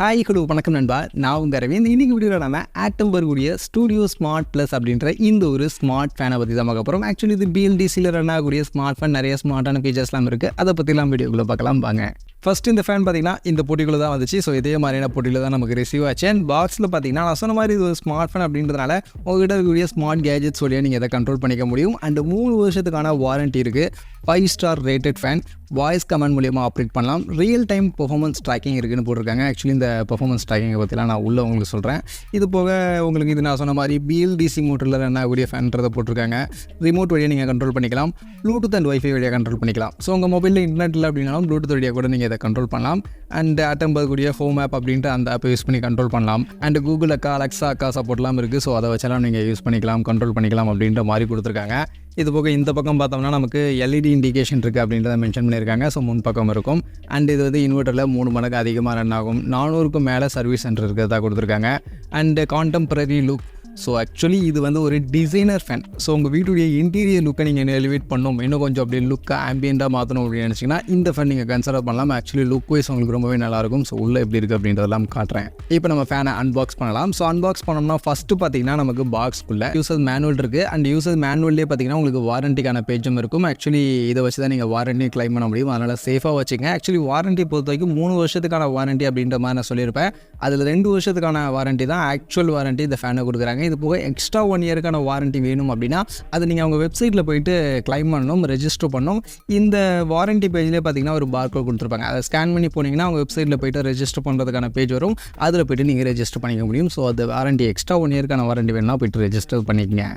Hi hello வணக்கம் நண்பா, நான் உங்கள் அரவிந்த். இன்றைக்கி வீடியோவில் நம்ம ஆட்டம்பர்க் உடைய ஸ்டூடியோ ஸ்மார்ட் ப்ளஸ் அப்படின்ற இந்த ஒரு ஸ்மார்ட் ஃபேனை பற்றி தான் பார்க்க போகிறோம். ஆக்சுவலி இது பிஎல்டிசியில் ரன் ஆகக்கூடிய ஸ்மார்ட் ஃபேன், நிறைய ஸ்மார்ட்டான ஃபீச்சர்ஸ்லாம் இருக்குது. அதை பற்றிலாம் வீடியோக்குள்ளே பார்க்கலாம் வாங்க. ஃபஸ்ட் இந்த ஃபேன் பார்த்தீங்கன்னா இந்த போட்டிக்குள்ளே தான் வந்துச்சு. ஸோ இதே மாதிரியான போட்டியில் தான் நமக்கு ரிசீவ் ஆச்சு. அண்ட் பாக்ஸில் பார்த்தீங்கன்னா நான் சொன்ன மாதிரி இது ஒரு ஸ்மார்ட் ஃபேன் அப்படின்றதுனால உங்கள்கிட்ட இருக்கக்கூடிய ஸ்மார்ட் கேஜெட்ஸ் வழியாக நீங்கள் இதை கண்ட்ரோல் பண்ணிக்க முடியும். அண்ட் 3 வருஷத்துக்கான வாரண்ட்டி இருக்குது. 5 star rated fan, voice command மூலியமாக ஆப்ரேட் பண்ணலாம். ரியல் டைம் பெர்ஃபார்மன்ஸ் ட்ராக்கிங் இருக்குன்னு போட்டிருக்காங்க. ஆக்சுவலி இந்த பெர்ஃபார்மன்ஸ் ட்ராக்கிங்கை பற்றிலாம் நான் உள்ள உங்களுக்கு சொல்கிறேன். இது போக உங்களுக்கு இது நான் சொன்ன மாதிரி பிஎல்டிசி மோட்டரில் ரன் ஆகக்கூடிய ஃபேன்றதை போட்டிருக்காங்க. ரிமோட் வழியாக நீங்கள் கண்ட்ரோல் பண்ணிக்கலாம். ப்ளூடூத் அண்ட் வைஃபை வழியாக கண்ட்ரோல் பண்ணிக்கலாம். ஸோ உங்கள் மொபைலில் இன்டர்நெட் இல்லை அப்படின்னாலும் ப்ளூடூத் வழியாக கூட நீங்கள் இதை கண்ட்ரோல் பண்ணலாம். அண்ட் ஆட்டம்பர்க் உடைய ஹோம் ஆப் அப்படின்ட்டு அந்த ஆப்பை யூஸ் பண்ணி கண்ட்ரோல் பண்ணலாம். அண்ட் கூகுள் அக்கா, அலெக்ஸா அக்கா சப்போர்ட்லாம் இருக்குது. ஸோ அதை வச்செல்லாம் நீங்கள் யூஸ் பண்ணிக்கலாம், கண்ட்ரோல் பண்ணிக்கலாம் அப்படின்ற மாதிரி கொடுத்துருக்காங்க. இது போக இந்த பக்கம் பார்த்தோம்னா நமக்கு எல்இடி இண்டிகேஷன் இருக்குது அப்படின்றத மென்ஷன் பண்ணியிருக்காங்க. ஸோ முன் பக்கம் இருக்கும். அண்ட் இது வந்து இன்வெர்ட்டரில் 3 மடங்கு அதிகமாக ரன் ஆகும். 400க்கும் மேலே சர்வீஸ் சென்டர் இருக்கிறதா கொடுத்துருக்காங்க. And contemporary look. So actually இது வந்து ஒரு டிசைனர் ஃபேன். ஸோ உங்கள் வீட்டுடைய இன்டீரியர் லுக்கை நீங்கள் எலிவேட் பண்ணணும், இன்னும் கொஞ்சம் அப்படி லுக்கை ஆம்பியண்டாக மாற்றணும் அப்படின்னு நினச்சிங்கன்னா இந்த ஃபேன் நீங்கள் கன்சிடர் பண்ணலாம். ஆக்சுவலி லுக் வைஸ் உங்களுக்கு ரொம்பவே நல்லாயிருக்கும். ஸோ உள்ளே எப்படி இருக்குது அப்படின்றதெல்லாம் காட்டுறேன். இப்போ நம்ம ஃபேனை அன்பாக்ஸ் பண்ணலாம். ஸோ அன்பாக்ஸ் பண்ணோம்னா ஃபஸ்ட்டு பார்த்தீங்கன்னா நமக்கு பாக்ஸ்க்குள்ளே யூசர் மேனுவல் இருக்குது. அண்ட் யூசர் மேனுவல்லே பார்த்தீங்கன்னா உங்களுக்கு வாரண்டிக்கான பேஜும் இருக்கும். ஆக்சுவலி இதை வச்சு தான் நீங்கள் வாரண்டி கிளைம் பண்ண முடியும். அதனால் சேஃபாக வச்சுங்க. ஆக்சுவலி வாரண்டி பொறுத்த வரைக்கும் 3 வருஷத்துக்கான வாரண்டி அப்படின்ற மாதிரி நான் சொல்லியிருப்பேன். அதில் 2 வருஷத்துக்கான வாரண்டி தான் ஆக்சுவல் வாரண்டி இந்த ஃபேனை கொடுக்குறாங்க. இது போக எக்ஸ்ட்ரா 1 இயருக்கான வாரண்டி வேணும் அப்படின்னா அது நீங்கள் அவங்க வெப்சைட்டில் போயிட்டு கிளைம் பண்ணணும், ரெஜிஸ்டர் பண்ணணும். இந்த வாரண்டி பேஜ்லேயே பார்த்தீங்கன்னா ஒரு பார்கோட் கொடுத்துருப்பாங்க. அதை ஸ்கேன் பண்ணி போனீங்கன்னா அவங்க வெப்சைட்டில் போய்ட்டு ரெஜிஸ்டர் பண்ணுறதுக்கான பேஜ் வரும். அதில் போய்ட்டு நீங்கள் ரெஜிஸ்டர் பண்ணிக்க முடியும். ஸோ அது வாரண்டி எக்ஸ்ட்ரா 1 இயருக்கான வாரண்டி வேணும்னா போய்ட்டு ரெஜிஸ்டர் பண்ணிக்கங்க.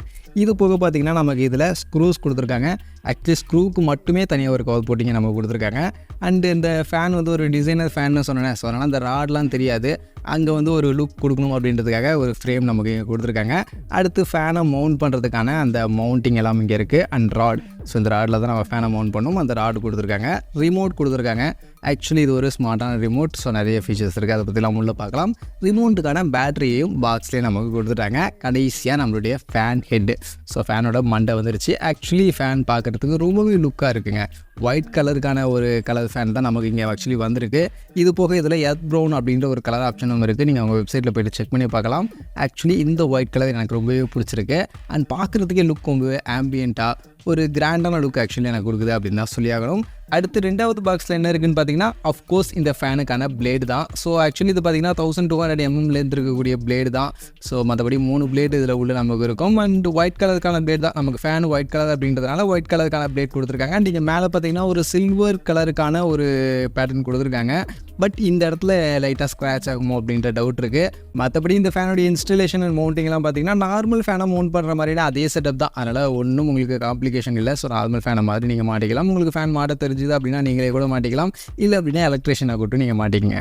இது போக பார்த்தீங்கன்னா நமக்கு இதில் ஸ்க்ரூஸ் கொடுத்துருக்காங்க. ஆக்சுவலி ஸ்க்ரூவுக்கு மட்டுமே தனியாக ஒரு கவர் போட்டிங்க நமக்கு கொடுத்துருக்காங்க. அண்டு இந்த ஃபேன் வந்து ஒரு டிசைனர் ஃபேன்னு சொன்னேன். ஸோ அதனால் அந்த ராட்லாம் தெரியாது. அங்கே வந்து ஒரு லுக் கொடுக்கணும் அப்படின்றதுக்காக ஒரு ஃப்ரேம் நமக்கு இங்கே கொடுத்துருக்காங்க. அடுத்து ஃபேனை மவுண்ட் பண்ணுறதுக்கான அந்த மவுண்டிங் எல்லாம் இங்கே இருக்குது. And rod. ஸோ இந்த ராடில் தான் நம்ம ஃபேனை மவுண்ட் பண்ணணும். அந்த ராடு கொடுத்துருக்காங்க. ரிமோட் கொடுத்துருக்காங்க. ஆக்சுவலி இது ஒரு ஸ்மார்ட்டான ரிமோட். ஸோ நிறைய ஃபீச்சர்ஸ் இருக்குது. அதை பற்றிலாம் உள்ளே பார்க்கலாம். ரிமோட்டுக்கான பேட்டரியையும் பாக்ஸ்லேயே நமக்கு கொடுத்துட்டாங்க. கடைசியாக நம்மளுடைய ஃபேன் ஹெட்டு. ஸோ ஃபேனோட மண்டை வந்துருச்சு. ஆக்சுவலி ஃபேன் பார்க்குறதுக்கு ரொம்பவே லுக்காக இருக்குங்க. ஒயிட் கலருக்கான ஒரு கலர் ஃபேன் தான் நமக்கு இங்கே ஆக்சுவலி வந்திருக்கு. இது போக இதில் எர்த் ப்ரௌன் அப்படின்ற ஒரு கலர் ஆப்ஷனும் இருக்குது. நீங்கள் அவங்க வெப்சைட்டில் போய்ட்டு செக் பண்ணி பார்க்கலாம். ஆக்சுவலி இந்த ஒயிட் கலர் எனக்கு ரொம்பவே பிடிச்சிருக்கு. அண்ட் பார்க்குறதுக்கே லுக் ரொம்பவே ஆம்பியண்ட்டாக ஒரு கிராண்டான லுக் ஆக்சுவலி எனக்கு கொடுக்குது அப்படின்னு தான் சொல்லியாகணும். அடுத்து 2வது பாக்ஸில் என்ன இருக்குதுன்னு பார்த்தீங்கன்னா அஃப்கோர்ஸ் இந்த ஃபேனுக்கான பிளேடு தான். ஸோ ஆக்சுவலி இது பார்த்தீங்கன்னா 1200 mm இருக்கக்கூடிய பிளேடு தான். ஸோ மற்றபடி 3 பிளேடு இதில் உள்ள நமக்கு இருக்கும். அண்ட் ஒயிட் கலருக்கான பிளேட் தான். நமக்கு ஃபேன் ஒயிட் கலர் அப்படின்றதுனால ஒயிட் கலருக்கான பிளேட் கொடுத்துருக்காங்க. அண்ட் இங்கே மேலே பார்த்தீங்கன்னா ஒரு சில்வர் கலருக்கான ஒரு பேட்டர்ன் கொடுத்துருக்காங்க. பட் இந்த இடத்துல லைட்டாக ஸ்க்ராட்ச் ஆகுமோ அப்படின்ற டவுட் இருக்குது. மற்றபடி இந்த ஃபேனுடைய இன்ஸ்டலேஷன் அண்ட் மவுண்டிங்லாம் பார்த்தீங்கன்னா நார்மல் ஃபேனை மவுண்ட் பண்ணுற மாதிரினா அதே செட்டப் தான். அதனால் ஒன்றும் உங்களுக்கு காம்ப்ளிகேஷன் இல்லை. ஸோ நார்மல் ஃபேனை மாதிரி நீங்கள் மாட்டிக்கலாம். உங்களுக்கு ஃபேன் மாட்ட தெரிஞ்சுது அப்படின்னா நீங்களே கூட மாட்டிக்கலாம். இல்லை அப்படின்னா எலக்ட்ரிஷியனை கூட்டு நீங்கள் மாட்டிக்கங்க.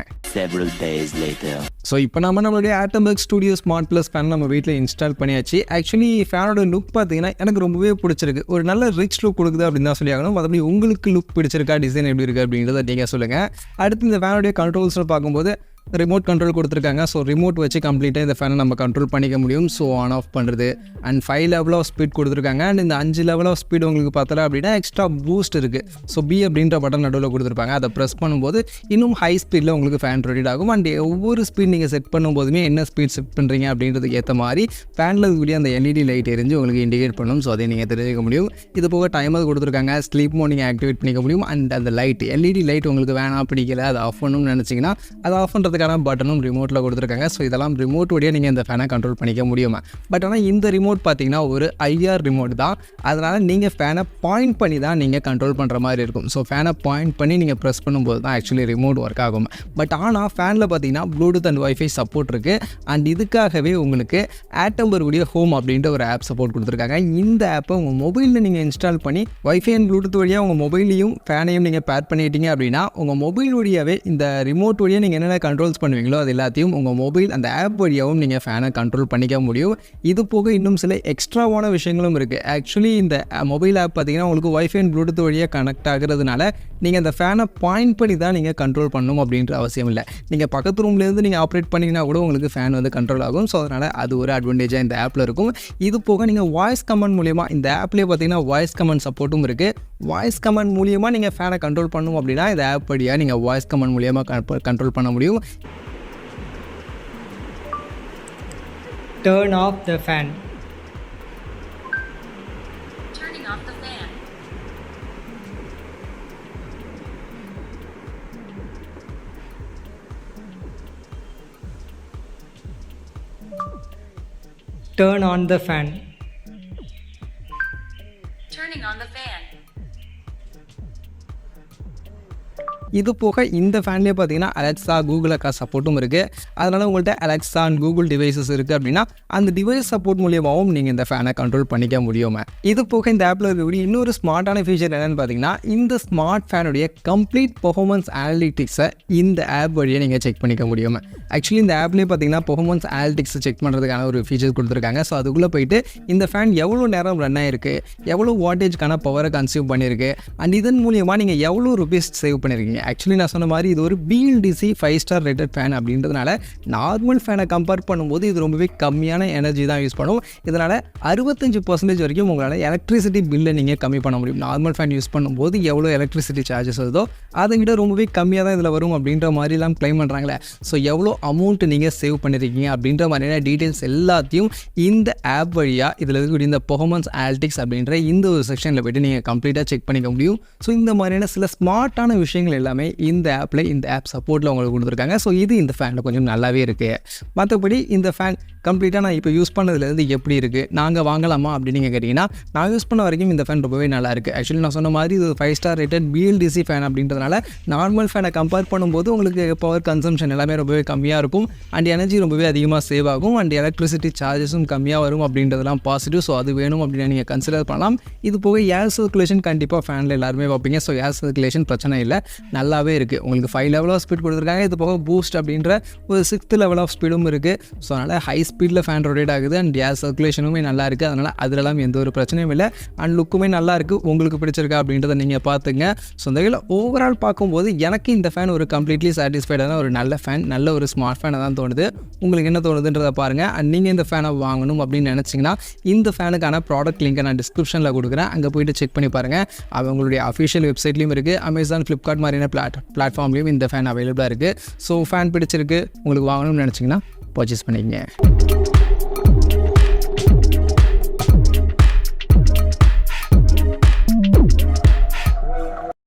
ஸோ இப்போ நம்மளுடைய Atomberg studio smart plus fan நம்ம வீட்டில் இன்ஸ்டால் பண்ணியாச்சு. ஆக்சுவலி ஃபேனோட லுக் பார்த்தீங்கன்னா எனக்கு ரொம்பவே பிடிச்சிருக்கு. ஒரு நல்ல ரிச் லுக் கொடுக்குது அப்படின்னு தான் சொல்லி ஆகணும். மற்றபடி உங்களுக்கு லுக் பிடிச்சிருக்கா, டிசைன் எப்படி இருக்குது அப்படின்றத நீங்கள் சொல்லுங்கள். அடுத்து இந்த ஃபேனோடைய கண்ட்ரோல்ஸில் பார்க்கும்போது ரிமோட் கண்ட்ரோல் கொடுத்துருக்காங்க. ஸோ ரிமோட் வச்சு கம்ப்ளீட்டாக இந்த ஃபேனை நம்ம கண்ட்ரோல் பண்ணிக்க முடியும். ஸோ ஆன் ஆஃப் பண்ணுறது. அண்ட் 5 லெவல் ஆஃப் ஸ்பீட் கொடுத்துருக்காங்க. அண்ட் இந்த 5 லெவல் ஆஃப் ஸ்பீட் உங்களுக்கு பார்த்தல அப்படின்னா எக்ஸ்ட்ரா பூஸ்ட் இருக்குது. ஸோ பி அப்படின்ற பட்டன் நடுவில் கொடுத்துருப்பாங்க. அதை ப்ரெஸ் பண்ணும்போது இன்னும் ஹை ஸ்பீடில் உங்களுக்கு ஃபேன் ரொட்டேட் ஆகும். அண்ட் ஒவ்வொரு ஸ்பீட் நீங்கள் செட் பண்ணும்போதுமே என்ன ஸ்பீட் செட் பண்ணுறீங்க அப்படின்றதுக்கு ஏற்ற மாதிரி ஃபேனில் இருக்கக்கூடிய அந்த எல்இடி லைட் எரிஞ்சு உங்களுக்கு இண்டிகேட் பண்ணும். ஸோ அதை நீங்கள் தெரிஞ்சுக்க முடியும். இது போக டைமர் கொடுத்துருக்காங்க. ஸ்லீப் மோட் நீங்கள் ஆக்டிவேட் பண்ணிக்க முடியும். அண்ட் அந்த லைட் எல்இடி லைட் உங்களுக்கு வேணாம் பிடிக்கல அதை ஆஃப் பண்ணணும்னு நினச்சிங்கன்னா அதை ஆஃப் பண்ணுறதுக்கான பட்டனும் ரிமோட்டில் கொடுத்துருக்காங்க. ஸோ இதெல்லாம் ரிமோட் வழியாக நீங்கள் இந்த ஃபேனை கண்ட்ரோல் பண்ணிக்க முடியுமா. பட் ஆனால் இந்த ரிமோட் பார்த்தீங்கன்னா ஒரு ஐஆர் ரிமோட் தான். அதனால் நீங்கள் ஃபேனை பாயிண்ட் பண்ணி தான் நீங்கள் கண்ட்ரோல் பண்ணுற மாதிரி இருக்கும். ஸோ ஃபேனை பாயிண்ட் பண்ணி நீங்கள் ப்ரெஸ் பண்ணும்போது தான் ஆக்சுவலி ரிமோட் ஒர்க் ஆகும். பட் ஆனால் ஃபேனில் பார்த்தீங்கன்னா ப்ளூடூத் அண்ட் வைஃபை சப்போர்ட் இருக்குது. அண்ட் இதுக்காகவே உங்களுக்கு ஆட்டம்பர்க் உடைய ஹோம் அப்படின்ற ஒரு ஆப் சப்போர்ட் கொடுத்துருக்காங்க. இந்த ஆப்பை உங்கள் மொபைலில் நீங்கள் இன்ஸ்டால் பண்ணி வைஃபை அண்ட் ப்ளூடூத் வழியாக உங்கள் மொபைலையும் ஃபேனையும் நீங்கள் பேர் பண்ணிட்டீங்க அப்படின்னா உங்கள் மொபைல் வழியாகவே இந்த ரிமோட் வழியாக நீங்கள் என்னென்ன கண்ட்ரோல்ஸ் பண்ணுவீங்களோ அது எல்லாத்தையும் உங்கள் மொபைல் அந்த ஆப் வழியாகவும் நீங்கள் ஃபேனை கண்ட்ரோல் பண்ணிக்க முடியும். இது போக இன்னும் சில எக்ஸ்ட்ராவான விஷயங்களும் இருக்குது. ஆக்சுவலி இந்த மொபைல் ஆப் பார்த்தீங்கன்னா உங்களுக்கு வைஃபை அண்ட் ப்ளூடூத் வழியாக கனெக்ட் ஆகிறதுனால நீங்கள் அந்த ஃபேனை பாயிண்ட் பண்ணி தான் நீங்கள் கண்ட்ரோல் பண்ணணும் அப்படின்ற அவசியம் இல்லை. நீங்கள் பக்கத்து ரூம்லேருந்து நீங்கள் ஆப்ரேட் பண்ணிங்கன்னா கூட உங்களுக்கு ஃபேன் வந்து கண்ட்ரோல் ஆகும். ஸோ அதனால் அது ஒரு அட்வான்டேஜாக இந்த ஆப்பில் இருக்கும். இது போக நீங்கள் வாய்ஸ் கமெண்ட் மூலியமாக இந்த ஆப்லேயே பார்த்தீங்கன்னா வாய்ஸ் கமெண்ட் சப்போர்ட்டும் இருக்குது. வாய்ஸ் கமெண்ட் மூலியமாக நீங்கள் ஃபேனை கண்ட்ரோல் பண்ணணும் அப்படின்னா இந்த ஆப் வழியாக நீங்கள் வாய்ஸ் கமெண்ட் மூலியமாக கண்ட்ரோல் பண்ண முடியும். Turn off the fan. Turning off the fan. Turn on the fan. Turning on the fan. இது போக இந்த ஃபேன்லேயே பார்த்தீங்கன்னா அலெக்ஸா கூகுள் அக்கா சப்போர்ட்டும் இருக்குது. அதனால் உங்கள்கிட்ட அலெக்ஸா அண்ட் கூகுள் டிவைசஸ் இருக்குது அப்படின்னா அந்த டிவைஸ் சப்போர்ட் மூலியமாகவும் நீங்கள் இந்த ஃபேனை கண்ட்ரோல் பண்ணிக்க முடியும். இது போக இந்த ஆப்பில் இருக்கக்கூடிய இன்னொரு ஸ்மார்ட்டான ஃபீச்சர் என்னென்னு பார்த்தீங்கன்னா இந்த ஸ்மார்ட் ஃபேனுடைய கம்ப்ளீட் பெர்ஃபார்மன்ஸ் அனாலிட்டிக்ஸை இந்த ஆப் வழியாக நீங்கள் செக் பண்ணிக்க முடியும். ஆக்சுவலி இந்த ஆப்லேயே பார்த்தீங்கன்னா பெர்ஃபார்மன்ஸ் அனாலிட்டிக்ஸை செக் பண்ணுறதுக்கான ஒரு ஃபீச்சர் கொடுத்துருக்காங்க. ஸோ அதுக்குள்ளே போயிட்டு இந்த ஃபேன் எவ்வளோ நேரம் ரன் ஆகிருக்கு, எவ்வளோ வாட்டேஜ்க்கான பவரை கன்சியூம் பண்ணியிருக்கு, அண்ட் இதன் மூலியமாக நீங்கள் எவ்வளோ ருபீஸ் சேவ் பண்ணியிருக்கீங்க. ஆக்சுவலி நான் சொன்ன மாதிரி இது ஒரு BLDC 5 ஸ்டார் ரேட்டட் ஃபேன் அப்படின்றதுனால நார்மல் ஃபேனை கம்பேர் பண்ணும்போது இது ரொம்பவே கம்மியான எனர்ஜி தான் யூஸ் பண்ணும். இதனால் 65% வரைக்கும் உங்களால் எலக்ட்ரிசிட்டி பில்லை நீங்கள் கம்மி பண்ண முடியும். நார்மல் ஃபேன் யூஸ் பண்ணும்போது எவ்வளோ எலக்ட்ரிசிட்டி சார்ஜஸ் வருதோ அதை விட ரொம்பவே கம்மியாக தான் இதில் வரும் அப்படின்ற மாதிரிலாம் க்ளைம் பண்ணுறாங்களே. ஸோ எவ்வளோ அமௌண்ட் நீங்கள் சேவ் பண்ணியிருக்கீங்க அப்படின்ற மாதிரியான டீட்டெயில்ஸ் எல்லாத்தையும் இந்த ஆப் வழியாக இதில் இருக்கக்கூடிய இந்த பெர்ஃபார்மன்ஸ் அனாலிட்டிக்ஸ் அப்படின்ற இந்த ஒரு செக்ஷனில் போய்ட்டு நீங்கள் கம்ப்ளீட்டாக செக் பண்ணிக்க முடியும். ஸோ இந்த மாதிரியான சில ஸ்மார்ட்டான விஷயங்கள் எல்லாமே இந்த ஆப்பில் இந்த ஆப் சப்போர்ட்டில் உங்களுக்கு கொடுத்துருக்காங்க. ஸோ இது இந்த ஃபேனில் கொஞ்சம் நல்லாவே இருக்குது. மற்றபடி இந்த ஃபேன் கம்ப்ளீட்டாக நான் இப்போ யூஸ் பண்ணதுலேருந்து எப்படி இருக்குது, நாங்கள் வாங்கலாமா அப்படின்னு நீங்கள் கேட்டிங்கன்னா நான் யூஸ் பண்ண வரைக்கும் இந்த ஃபேன் ரொம்பவே நல்லா இருக்குது. ஆக்சுவலி நான் சொன்ன மாதிரி இது 5 ஸ்டார் ரேட்டட் BLDC ஃபேன் அப்படின்றதுனால நார்மல் ஃபேனை கம்பேர் பண்ணும்போது உங்களுக்கு பவர் கன்சம்ஷன் எல்லாமே ரொம்பவே கம்மியாக இருக்கும் அண்ட் எனர்ஜி ரொம்பவே அதிகமாக சேவ் ஆகும் அண்ட் எலக்ட்ரிசிட்டி சார்ஜஸும் கம்மியாக வரும் அப்படின்றதெல்லாம் பாசிட்டிவ். ஸோ அது வேணும் அப்படின்னு நீங்கள் கன்சிடர் பண்ணலாம். இது போக ஏர் சர்க்குலேஷன் கண்டிப்பாக ஃபேனில் எல்லாருமே வைப்பீங்க. ஸோ ஏர் சர்க்குலேஷன் பிரச்சனை இல்லை, நல்லாவே இருக்குது. உங்களுக்கு 5 லெவல் ஆஃப் ஸ்பீட் கொடுத்துருக்காங்க. இது போக பூஸ்ட் அப்படின்ற ஒரு 6th லெவல் ஆஃப் ஸ்பீடும் இருக்குது. ஸோ அதனால் ஹை ஸ்பீடில் ஃபேன் ரொட்டேட் ஆகுது அண்ட் ஏர் சர்க்குலேஷனுமே நல்லா இருக்குது. அதனால் அதிலலாம் எந்த ஒரு பிரச்சனையும் இல்லை அண்ட் லுக்குமே நல்லா இருக்குது. உங்களுக்கு பிடிச்சிருக்கா அப்படின்றத நீங்கள் பார்த்துங்க. ஸோ இந்த வகையில் ஓவரால் பார்க்கும்போது எனக்கு இந்த ஃபேன் ஒரு கம்ப்ளீட்லி சாட்டிஸ்ஃபைடான ஒரு நல்ல ஃபேன், நல்ல ஒரு ஸ்மார்ட் ஃபேனை தான் தோணுது. உங்களுக்கு என்ன தோணுதுன்றதை பாருங்கள். அண்ட் நீங்கள் இந்த ஃபேனை வாங்கணும் அப்படின்னு நினச்சிங்கன்னா இந்த ஃபேனுக்கான ப்ராடக்ட் லிங்கை நான் டிஸ்கிரிப்ஷனில் கொடுக்குறேன். அங்கே போய்ட்டு செக் பண்ணி பாருங்கள். அவங்களுடைய அஃபிஷியல் வெப்சைட்லேயும் இருக்குது, அமேசான், ஃப்ளிப்கார்ட் மாதிரியான பிளாட்ஃபார்ம்லேயும் இந்த ஃபேன் அவைலபிளாக இருக்குது. ஸோ ஃபேன் பிடிச்சிருக்கு, உங்களுக்கு வாங்கணும்னு நினச்சிங்கன்னா பர்ச்சேஸ் பண்ணிக்கங்க.